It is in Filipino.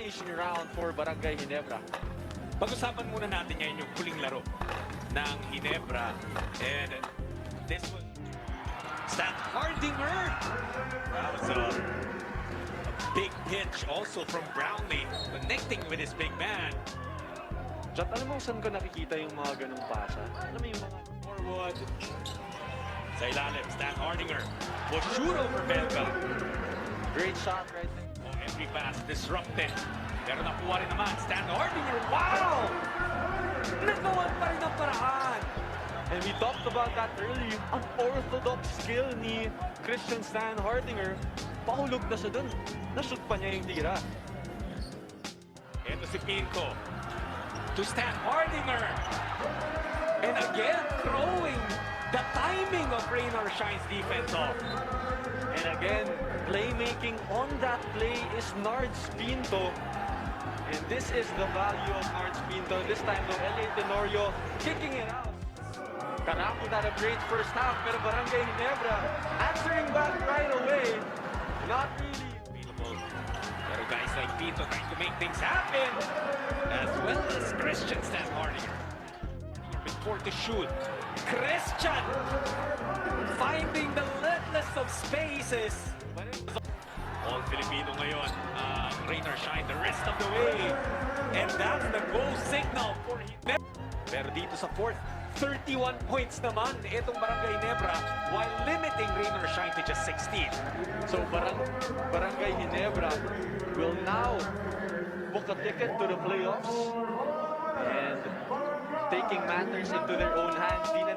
finishing round for Barangay Ginebra. Pag-usapan muna natin ngayon yung huling laro ng Ginebra. And this was Standhardinger. That was a big pitch also from Brownlee, connecting with his big man. Jot, alam mo saan ko nakikita yung mga ganong pasa? Alam mo yung mga Forward. Sa ilalim, Standhardinger will shoot over Belga. great shot right there. Oh, every pass disrupted. Pero nakuha rin naman, Standhardinger. Wow! Nagawan pa rin ang paraan. And we talked about that earlier. Ang orthodox skill ni Christian Standhardinger. Pahulog na siya dun. Nashoot pa niya yung tira. Ito si Pinko. To Standhardinger. And again, throwing the timing of Rain or Shine's defense off. And again, playmaking on that play is Nards Pinto. And this is the value of Nards Pinto. This time though, L.A. Tenorio kicking it out. Caraco had a great first half, pero Barangay Ginebra answering back right away. Not really. Available. Pero guys like Pinto trying to make things happen. As well as Christian Standhardinger. Before to shoot. Christian finding the littlest of spaces. All Filipino ngayon, rain or shine the rest of the way. And that's the goal signal for Ginebra. Pero dito sa fourth, 31 points naman itong Barangay Ginebra while limiting rain or shine to just 16. So Barangay Ginebra will now book a ticket to the playoffs and taking matters into their own hands. Di na